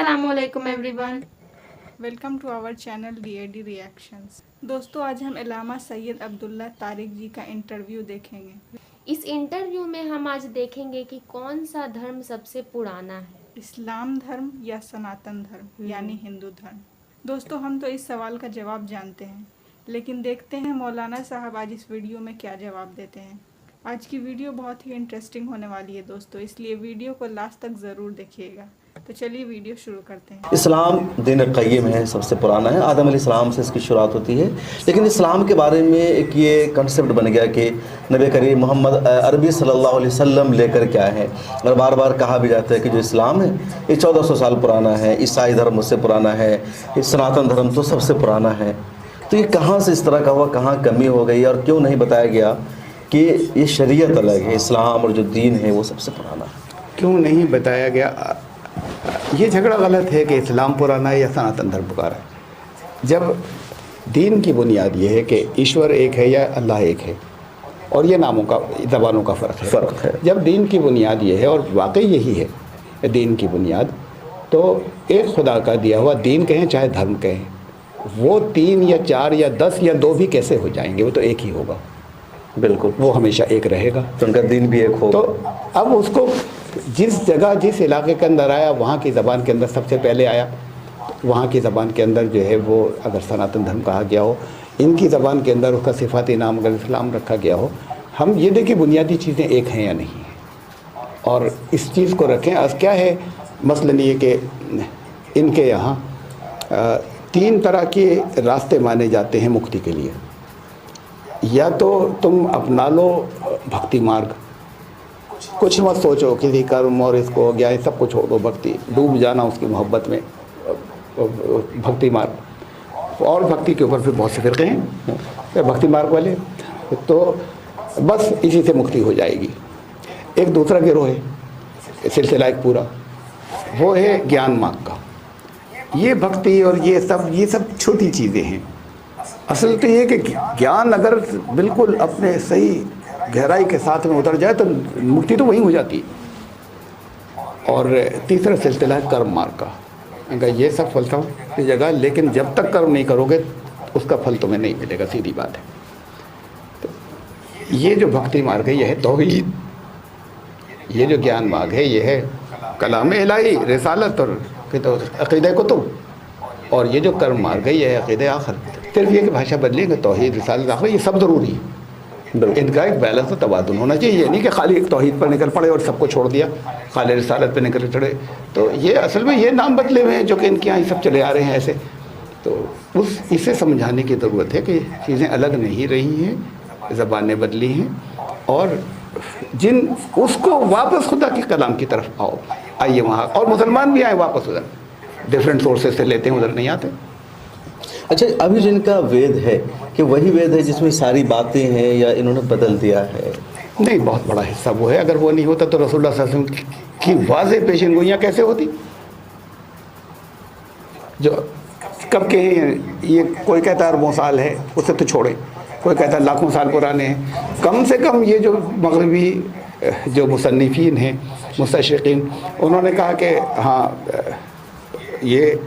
अस्सलाम वालेकुम everyone. Welcome to our channel DAD reactions. दोस्तों, आज हम अल्लामा सैयद अब्दुल्ला तारिक जी का इंटरव्यू देखेंगे। इस इंटरव्यू में हम आज देखेंगे कि कौन सा धर्म सबसे पुराना है, इस्लाम धर्म या सनातन धर्म यानी हिंदू धर्म। दोस्तों, हम तो इस सवाल का जवाब जानते हैं, लेकिन देखते हैं मौलाना साहब आज इस वीडियो में क्या जवाब देते हैं। आज की वीडियो बहुत ही इंटरेस्टिंग होने वाली है दोस्तों, इसलिए वीडियो को लास्ट तक ज़रूर देखिएगा। तो चलिए वीडियो शुरू करते हैं। इस्लाम दीन क़य्यिम है, सबसे पुराना है। आदम अलैहिस्सलाम से इसकी शुरुआत होती है, लेकिन इस्लाम के बारे में एक ये कंसेप्ट बन गया कि नबी करीम मोहम्मद अरबी सल्लल्लाहु अलैहि वसल्लम लेकर क्या है, और बार बार कहा भी जाता है कि जो इस्लाम है ये 1400 साल पुराना है, ईसाई धर्म उससे पुराना है, ये सनातन धर्म तो सबसे पुराना है। तो ये कहाँ से इस तरह का हुआ, कहाँ कमी हो गई, और क्यों नहीं बताया गया कि ये शरीयत अलग है, इस्लाम और जो दीन है वो सबसे पुराना है? क्यों नहीं बताया गया? ये झगड़ा गलत है कि इस्लाम पुराना है या सनातन धर्म पुराना है। जब दीन की बुनियाद ये है कि ईश्वर एक है या अल्लाह एक है, और ये नामों का, ज़बानों का फ़र्क है। जब दीन की बुनियाद ये है, और वाकई यही है दीन की बुनियाद, तो एक खुदा का दिया हुआ दीन कहें चाहे धर्म कहें, वो 3 या 4 या 10 या 2 भी कैसे हो जाएंगे, वो तो एक ही होगा। बिल्कुल, वो हमेशा एक रहेगा, तो उनका दीन भी एक होगा। तो अब उसको जिस जगह जिस इलाके के अंदर आया, वहाँ की ज़बान के अंदर सबसे पहले आया, वहाँ की ज़बान के अंदर जो है वो अगर सनातन धर्म कहा गया हो, इनकी ज़बान के अंदर उसका सिफाती नाम अगर इस्लाम रखा गया हो, हम ये देखें बुनियादी चीज़ें एक हैं या नहीं हैं, और इस चीज़ को रखें। आज क्या है मसलन ये कि इनके यहाँ 3 तरह के रास्ते माने जाते हैं मुक्ति के लिए। या तो तुम अपना लो भक्ति मार्ग, कुछ मत सोचो किसी कर्म और इसको हो गया, ये सब कुछ छोड़ो, भक्ति डूब जाना उसकी मोहब्बत में, भक्ति मार्ग। और भक्ति के ऊपर फिर बहुत से फ़िरक़े हैं भक्ति मार्ग वाले, तो बस इसी से मुक्ति हो जाएगी। एक दूसरा गिरोह है सिलसिला एक पूरा, वो है ज्ञान मार्ग का। ये भक्ति और ये सब छोटी चीज़ें हैं। असल तो ये कि ज्ञान अगर बिल्कुल अपने सही गहराई के साथ में उतर जाए तो मुक्ति तो वहीं हो जाती है। और तीसरा सिलसिला है कर्म मार्ग का। ये सब फलसफा की जगह, लेकिन जब तक कर्म नहीं करोगे उसका फल तुम्हें नहीं मिलेगा, सीधी बात है। तो ये जो भक्ति मार्ग है ये है तौहीद, ये जो ज्ञान मार्ग है ये है कलाम इलाही, रिसालत और अक़ीदा कुतुब, और ये जो कर्म मार्ग है ये है अक़ीदा आखिर। सिर्फ ये कि भाषा बदलेंगे, तौहीद रिसालत आखिर, ये सब ज़रूरी है। इनका एक बैलेंस और तबादुल होना चाहिए। ये नहीं कि खाली एक तौहीद पर निकल पड़े और सबको छोड़ दिया, खाली रिसालत पर निकल चढ़े। तो ये असल में ये नाम बदले हुए हैं जो कि इनके यहाँ सब चले आ रहे हैं ऐसे। तो इसे समझाने की ज़रूरत है कि चीज़ें अलग नहीं रही हैं, ज़बानें बदली हैं, और उसको वापस खुदा के कलाम की तरफ आओ, आइए वहाँ। और मुसलमान भी आए वापस उधर, डिफरेंट सोर्सेज से लेते हैं, उधर नहीं आते। अच्छा, अभी जिनका वेद है कि वही वेद है जिसमें सारी बातें हैं, या इन्होंने बदल दिया है? नहीं, बहुत बड़ा हिस्सा वो है। अगर वो नहीं होता तो रसूलुल्लाह सल्लल्लाहु अलैहि वसल्लम की वाज़ेह पेशेनगोइयाँ कैसे होती, जो कब के हैं। ये कोई कहता है अरबों साल है, उससे तो छोड़े, कोई कहता है लाखों साल पुराने हैं। कम से कम ये जो मगरबी जो मुसन्निफीन हैं, मुस्तशरिकीन, उन्होंने कहा कि हाँ ये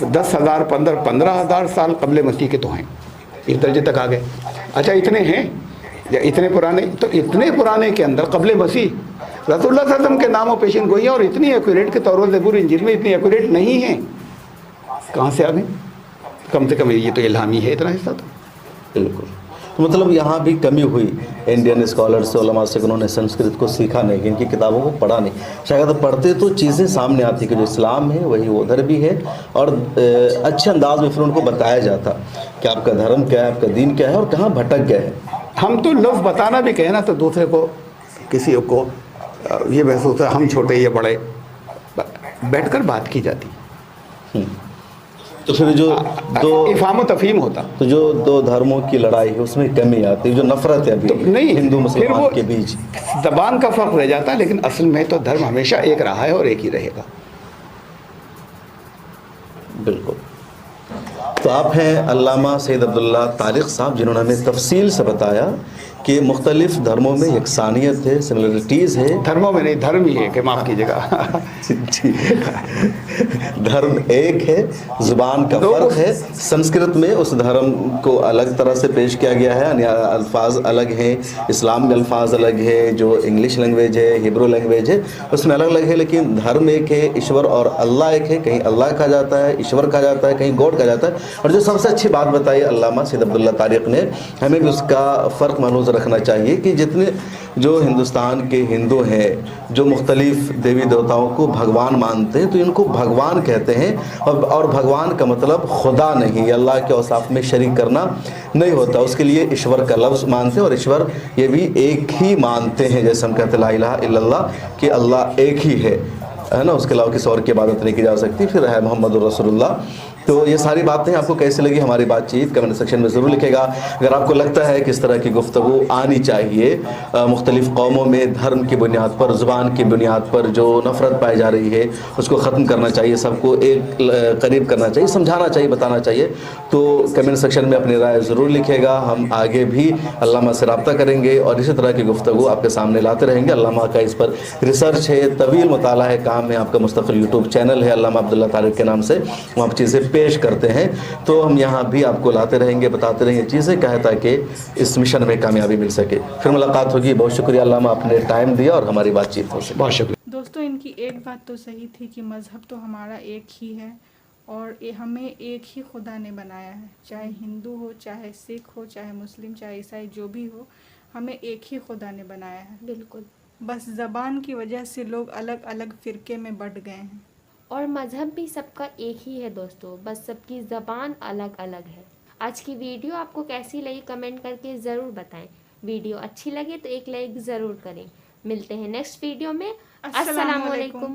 10,000 15,000 साल कबल मसीह के तो हैं, इस दर्जे तक आ गए। अच्छा, इतने हैं या इतने पुराने? तो इतने पुराने के अंदर कबल मसीह रसूलुल्लाह सल्लल्लाहु अलैहि वसल्लम के नामों पेशिन गोइयाँ और इतनी एक्यूरेट के तौर ज़बूर इंजील में इतनी एक्यूरेट नहीं है, कहाँ से आ गए? कम से कम ये तो इल्हामी है इतना हिस्सा तो। बिल्कुल, तो मतलब यहाँ भी कमी हुई इंडियन स्कॉलर्स से, उलमा से, उन्होंने संस्कृत को सीखा नहीं, इनकी किताबों को पढ़ा नहीं। शायद पढ़ते तो चीज़ें सामने आती कि जो इस्लाम है वही उधर भी है, और अच्छे अंदाज में फिर उनको बताया जाता कि आपका धर्म क्या है, आपका दीन क्या है, और कहाँ भटक गए हैं। हम तो लफ्ज़ बताना भी कहें ना तो दूसरे को, किसी को ये महसूस है हम छोटे ये बड़े, बैठकर बात की जाती। तो फिर जो दो इफ़हाम व तफ़हीम होता, तो जो 2 धर्मों की लड़ाई है उसमें कमी आती है, जो नफरत है अभी तो नहीं हिंदू मुसलमान के बीच, ज़बान का फ़र्क रह जाता है, लेकिन असल में तो धर्म हमेशा एक रहा है और एक ही रहेगा। बिल्कुल। तो आप हैं अल्लामा सैयद अब्दुल्ला तारिक साहब, जिन्होंने हमें तफसील से बताया کہ مختلف دھرموں میں یکسانیت ہے، سملرٹیز ہے. دھرموں میں نہیں، دھرم ہی ہے کہ معاف کیجیے گا. جی، دھرم ایک ہے، زبان کا فرق ہے. سنسکرت میں اس دھرم کو الگ طرح سے پیش کیا گیا ہے، یعنی الفاظ الگ ہیں. اسلام میں الفاظ الگ ہے، جو انگلش لینگویج ہے، ہیبرو لینگویج ہے، اس میں الگ الگ ہے. لیکن دھرم ایک ہے، ایشور اور اللہ ایک ہے. کہیں اللہ کہا جاتا ہے، ایشور کہا جاتا ہے، کہیں گاڈ کہا جاتا ہے. اور جو سب سے اچھی بات بتائی علامہ سید عبداللہ طارق نے، ہمیں بھی اس کا فرق ملحوظ رکھنا چاہیے کہ جتنے جو ہندوستان کے ہندو ہیں جو مختلف دیوی دیوتاؤں کو بھگوان مانتے ہیں، تو ان کو بھگوان کہتے ہیں. اور بھگوان کا مطلب خدا نہیں، اللہ کے اوصاف میں شریک کرنا نہیں ہوتا. اس کے لیے ایشور کا لفظ مانتے ہیں، اور ایشور یہ بھی ایک ہی مانتے ہیں. جیسے ہم کہتے ہیں لا الہ الا اللہ، کہ اللہ ایک ہی ہے نا، اس کے علاوہ کسی اور کی عبادت نہیں کی جا سکتی. پھر ہے محمد الرسول اللہ. تو یہ ساری باتیں آپ کو کیسی لگی ہماری بات چیت کمنٹ سیکشن میں ضرور لکھے گا. اگر آپ کو لگتا ہے کہ اس طرح کی گفتگو آنی چاہیے، مختلف قوموں میں دھرم کی بنیاد پر، زبان کی بنیاد پر جو نفرت پائی جا رہی ہے، اس کو ختم کرنا چاہیے، سب کو ایک قریب کرنا چاہیے، سمجھانا چاہیے، بتانا چاہیے، تو کمنٹ سیکشن میں اپنی رائے ضرور لکھے گا. ہم آگے بھی علامہ سے رابطہ کریں گے اور اسی طرح کی گفتگو آپ کے سامنے لاتے رہیں گے. علامہ کا اس پر ریسرچ ہے، طویل مطالعہ ہے، کام ہے. آپ کا مستقل یوٹیوب چینل ہے علامہ عبداللہ طارق کے نام سے، وہاں پر چیزیں پیش کرتے ہیں. تو ہم یہاں بھی آپ کو لاتے رہیں گے، بتاتے رہیں گے چیزیں، کہا تاکہ اس مشن میں کامیابی مل سکے. پھر ملاقات ہوگی. بہت شکریہ علامہ، آپ نے ٹائم دیا اور ہماری بات چیت ہو سکے. بہت شکریہ. دوستو، ان کی ایک بات تو صحیح تھی کہ مذہب تو ہمارا ایک ہی ہے، اور ہمیں ایک ہی خدا نے بنایا ہے. چاہے ہندو ہو، چاہے سکھ ہو، چاہے مسلم، چاہے عیسائی، جو بھی ہو، ہمیں ایک ہی خدا نے بنایا ہے. بالکل. بس زبان کی وجہ سے لوگ الگ الگ فرقے میں بٹ گئے ہیں. اور مذہب بھی سب کا ایک ہی ہے دوستو، بس سب کی زبان الگ الگ ہے. آج کی ویڈیو آپ کو کیسی لگی کمنٹ کر کے ضرور بتائیں. ویڈیو اچھی لگے تو ایک لائک ضرور کریں. ملتے ہیں نیکسٹ ویڈیو میں. السلام علیکم.